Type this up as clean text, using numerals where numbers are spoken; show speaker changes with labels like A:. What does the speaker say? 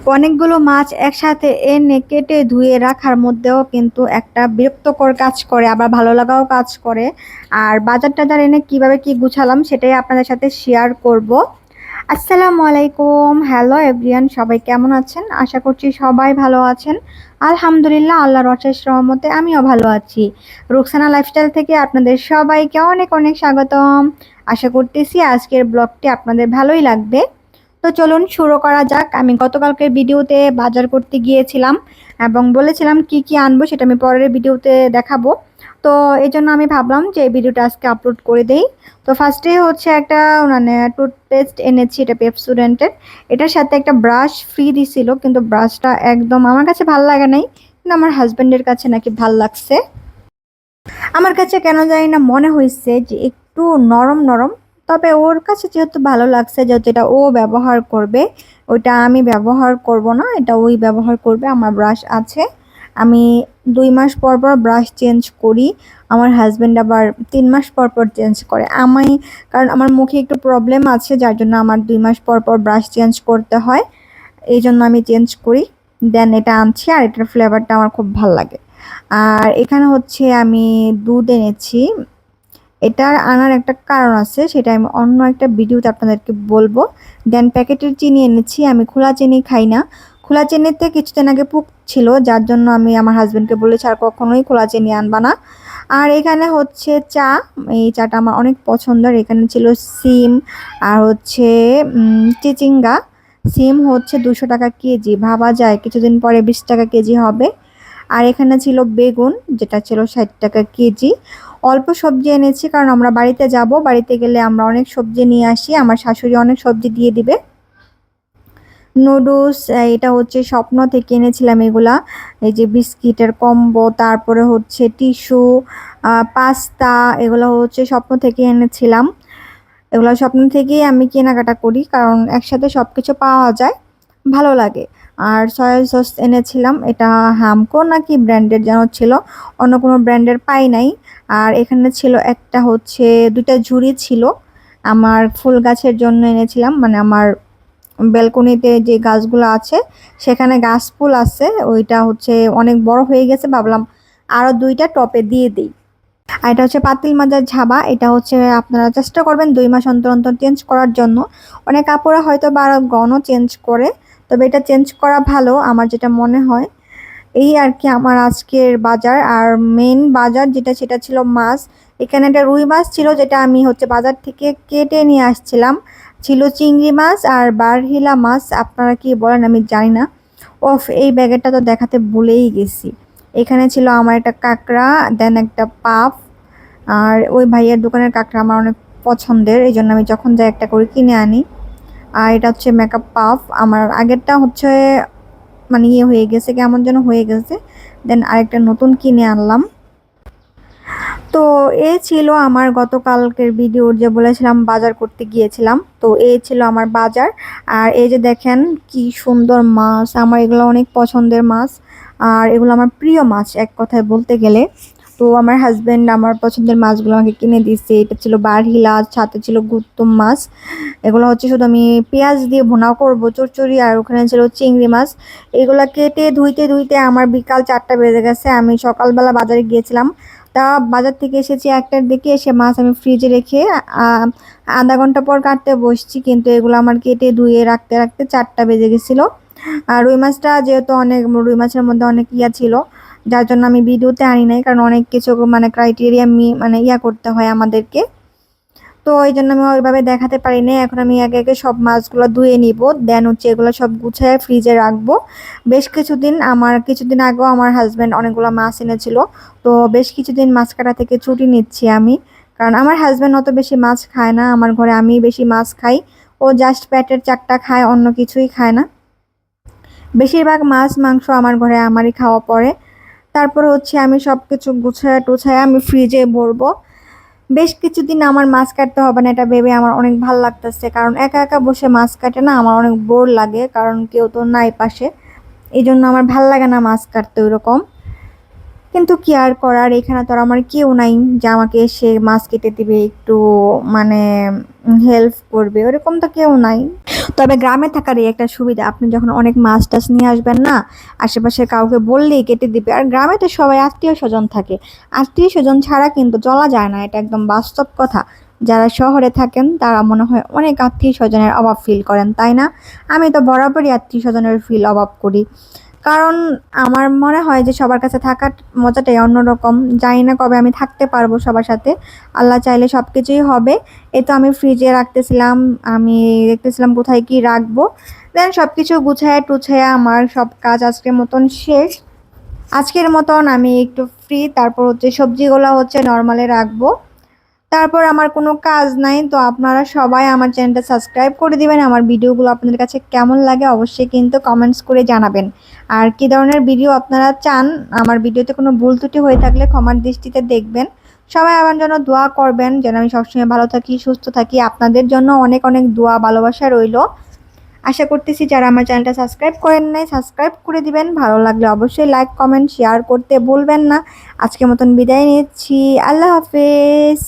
A: অনেকগুলো মাছ একসাথে এনে কেটে ধুয়ে রাখার মধ্যেও কিন্তু একটা বিরক্তকর কাজ করে, আবার ভালো লাগাও কাজ করে। আর বাজার টাজার এনে কিভাবে কি গুছালাম সেটাই আপনাদের সাথে শেয়ার করব। আসসালামু আলাইকুম, হ্যালো এভরিয়ান, সবাই কেমন আছেন? আশা করছি সবাই ভালো আছেন। আলহামদুলিল্লাহ, আল্লাহর অশেষ রহমতে আমিও ভালো আছি। রুকসানা লাইফস্টাইল থেকে আপনাদের সবাইকে অনেক অনেক স্বাগতম। আশা করতেছি আজকের ব্লগটি আপনাদের ভালোই লাগবে। তো চলুন শুরু করা যাক। আমি গতকালকের ভিডিওতে বাজার করতে গিয়েছিলাম এবং বলেছিলাম কি কি আনবো সেটা আমি পরের ভিডিওতে দেখাবো। তো এই জন্য আমি ভাবলাম যে এই ভিডিওটা আজকে আপলোড করে দেই। তো ফার্স্টে হচ্ছে একটা মানে টুথপেস্ট এনেছি, এটা পেপসোডেন্টের। এটার সাথে একটা ব্রাশ ফ্রি দিছিল, কিন্তু ব্রাশটা একদম আমার কাছে ভালো লাগে নাই, কিন্তু আমার হাজবেন্ডের কাছে নাকি ভাল লাগছে। আমার কাছে কেন জানি না মনে হয়েছে যে একটু নরম নরম। তবে ওর কাছে যেহেতু ভালো লাগছে, যেহেতু এটা ও ব্যবহার করবে, ওইটা আমি ব্যবহার করব না, এটা ওই ব্যবহার করবে। আমার ব্রাশ আছে, আমি 2 মাস পর পর ব্রাশ চেঞ্জ করি। আমার হাজবেন্ড আবার 3 মাস পর পর চেঞ্জ করে। আমি, কারণ আমার মুখে একটু প্রবলেম আছে, যার জন্য আমার 2 মাস পর পর ব্রাশ চেঞ্জ করতে হয়, এই জন্য আমি চেঞ্জ করি। দেন এটা আনছি, আর এটার ফ্লেভারটা আমার খুব ভালো লাগে। আর এখানে হচ্ছে আমি দুধ এনেছি। এটার আনার একটা কারণ আছে, সেটা আমি অন্য একটা ভিডিওতে আপনাদেরকে বলবো। দেন প্যাকেটের চিনি এনেছি, আমি খোলা চিনি খাই না। খোলা চিনিতে কিছুদিন আগে পোক ছিল, যার জন্য আমি আমার হাজবেন্ডকে বলেছি আর কখনোই খোলা চিনি আনবা না। আর এখানে হচ্ছে চা, এই চাটা আমার অনেক পছন্দের। এখানে ছিল সিম আর হচ্ছে চিচিঙ্গা। সিম হচ্ছে 200 টাকা কেজি, ভাবা যায় কিছুদিন পরে 20 টাকা কেজি হবে। আর এখানে ছিল বেগুন, যেটা ছিল 60 টাকা কেজি। অল্প সবজি এনেছি, কারণ আমরা বাড়িতে যাব, বাড়িতে গেলে আমরা অনেক সবজি নিয়ে আসি, আমার শাশুড়ি অনেক সবজি দিয়ে দিবে। নুডলস, এটা হচ্ছে স্বপ্ন থেকে এনেছিলাম এগুলা। এই যে বিস্কিটের কম্বো, তারপরে হচ্ছে টিস্যু, পাস্তা, এগুলো হচ্ছে স্বপ্ন থেকে এনেছিলাম। এগুলো স্বপ্ন থেকেই আমি কেনাকাটা করি, কারণ একসাথে সব কিছু পাওয়া যায়, ভালো লাগে। আর সয়া সস এনেছিলাম, এটা হামকো নাকি ব্র্যান্ডের যেন ছিল, অন্য কোনো ব্র্যান্ডের পাই নাই। আর এখানে ছিল একটা হচ্ছে 2টা ঝুড়ি ছিল, আমার ফুল গাছের জন্য এনেছিলাম, মানে আমার ব্যালকনিতে যে গাছগুলো আছে সেখানে গাছ ফুল আছে, ওইটা হচ্ছে অনেক বড় হয়ে গেছে, ভাবলাম আরো 2টা টপে দিয়ে দিই। আর এটা হচ্ছে পাতিল মাজার ঝাবা, এটা হচ্ছে আপনারা চেষ্টা করবেন 2 মাস অন্তর অন্তর চেঞ্জ করার জন্য। অনেক কাপড় হয়তো বা আরো গনও চেঞ্জ করে, তবে এটা চেঞ্জ করা ভালো আমার যেটা মনে হয়। এই আর কি আমার আজকের বাজার। আর মেইন বাজার যেটা, সেটা ছিল মাছ। এখানে একটা রুই মাছ ছিল, যেটা আমি হচ্ছে বাজার থেকে কেটে নিয়ে আসছিলাম। ছিল চিংড়ি মাছ আর বারহিলা মাছ, আপনারা কি বলেন আমি জানি না। ওফ, এই ব্যাগেটটা তো দেখাতে ভুলেই গেছি। এখানে ছিল আমার একটা কাঁকড়া, দেন একটা পাপ। আর ওই ভাইয়ের দোকানের কাঁকড়া আমার অনেক পছন্দের, এই জন্য আমি যখন যাই একটা করে কিনে আনি। আর এটা হচ্ছে মেকআপ পাফ, আমার আগেরটা হচ্ছে মানে ইয়ে হয়ে গেছে, কেমন যেন হয়ে গেছে, দেন আরেকটা নতুন কিনে আনলাম। তো এই ছিল আমার গতকালকের ভিডিওর, যে বলেছিলাম বাজার করতে গিয়েছিলাম, তো এই ছিল আমার বাজার। আর এই যে দেখেন কি সুন্দর মাছ, আমার এগুলো অনেক পছন্দের মাছ। আর এগুলো আমার প্রিয় মাছ এক কথায় বলতে গেলে। তো আমার হাজবেন্ড আমার পছন্দের মাছগুলো আমাকে কিনে দিচ্ছে। এটা ছিল বারহিলা, সাথে ছিল গুত্তম মাছ। এগুলো হচ্ছে শুধু আমি পেঁয়াজ দিয়ে ভুনা করবো চচ্চড়ি। আর ওখানে ছিল চিংড়ি মাছ। এগুলা কেটে ধুইতে ধুইতে আমার বিকাল 4টা বেজে গেছে। আমি সকালবেলা বাজারে গিয়েছিলাম, তা বাজার থেকে এসেছি 1টার দিকে, এসে মাছ আমি ফ্রিজে রেখে আধা ঘন্টা পর কাটতে বসছি, কিন্তু এগুলো আমার কেটে ধুয়ে রাখতে রাখতে 4টা বেজে গেছিলো। আর রুই মাছটা যেহেতু অনেক, রুই মাছের মধ্যে অনেক ইয়া ছিল, যার জন্য আমি ভিডিওতে আনি নাই, কারণ অনেক কিছু মানে ক্রাইটেরিয়া মানে ইয়া করতে হয় আমাদেরকে। তো এই জন্য আমি ওইভাবে দেখাতে পারি না। এখন আমি একে একে সব মাছগুলো ধুয়ে নিব, দেন হচ্ছে এগুলো সব গুছিয়ে ফ্রিজে রাখবো। বেশ কিছুদিন, আমার কিছুদিন আগেও আমার হাজব্যান্ড অনেকগুলো মাছ এনেছিল। তো বেশ কিছুদিন মাছ কাটা থেকে ছুটি নিচ্ছি আমি, কারণ আমার হাজব্যান্ড অত বেশি মাছ খায় না, আমার ঘরে আমি বেশি মাছ খাই। ও জাস্ট পেটের চারটা খায়, অন্য কিছুই খায় না। বেশিরভাগ মাছ মাংস আমার ঘরে আমারই খাওয়া পড়ে। তারপর হচ্ছে আমি সব কিছু গুছায় টুছায় আমি ফ্রিজে ভরবো। বেশ কিছুদিন আমার মাছ কাটতে হবে না, এটা ভেবে আমার অনেক ভাল লাগতেছে, কারণ একা একা বসে মাছ কাটে না আমার অনেক বোর লাগে, কারণ কেউ তো নাই পাশে। এই জন্য আমার ভাল লাগে না মাছ কাটতে ওইরকম। কিন্তু কি আর করার, এখানে তো আর আমার কেউ নাই যে আমাকে এসে মাছ কেটে দিবে, একটু মানে হেল্প করবে, ওরকম তো কেউ নাই। তবে গ্রামে থাকারই একটা সুবিধা, আপনি যখন অনেক মাছ টাছ নিয়ে আসবেন না, আশেপাশে কাউকে বললেই কেটে দিবে। আর গ্রামে তো সবাই আত্মীয় স্বজন থাকে, আত্মীয় স্বজন ছাড়া কিন্তু চলা যায় না, এটা একদম বাস্তব কথা। যারা শহরে থাকেন তারা মনে হয় অনেক আত্মীয় স্বজনের অভাব ফিল করেন, তাই না? আমি তো বরাবরই আত্মীয় স্বজনের ফিল অভাব করি, কারণ আমার মনে হয় যে সবার কাছে থাকার মজাটাই অন্যরকম। জানি না কবে আমি থাকতে পারবো সবার সাথে, আল্লাহ চাইলে সব কিছুই হবে। এই তো আমি ফ্রিজে রাখতেছিলাম, আমি দেখতেছিলাম কোথায় কি রাখবো, দেন সব কিছু গুছায় টুছায় আমার সব কাজ আজকের মতন শেষ। আজকের মতন আমি একটু ফ্রি, তারপর হচ্ছে সবজিগুলো হচ্ছে নর্মালে রাখবো, তারপর আমার কোনো কাজ নাই। তো আপনারা সবাই আমার চ্যানেলটা সাবস্ক্রাইব করে দিবেন। আমার ভিডিওগুলো আপনাদের কাছে কেমন লাগে অবশ্যই কিন্তু কমেন্টস করে জানাবেন। আর কি ধরনের ভিডিও আপনারা চান, আমার ভিডিওতে কোনো ভুল ত্রুটি হয়ে থাকলে ক্ষমার দৃষ্টিতে দেখবেন। সবাই আমার জন্য দোয়া করবেন যেন আমি সবসময় ভালো থাকি, সুস্থ থাকি। আপনাদের জন্য অনেক অনেক দোয়া ভালোবাসা রইলো। আশা করতেছি যারা আমার চ্যানেলটা সাবস্ক্রাইব করেন নাই সাবস্ক্রাইব করে দিবেন। ভালো লাগলে অবশ্যই লাইক কমেন্ট শেয়ার করতে ভুলবেন না। আজকের মতন বিদায় নিচ্ছি, আল্লাহ হাফেজ।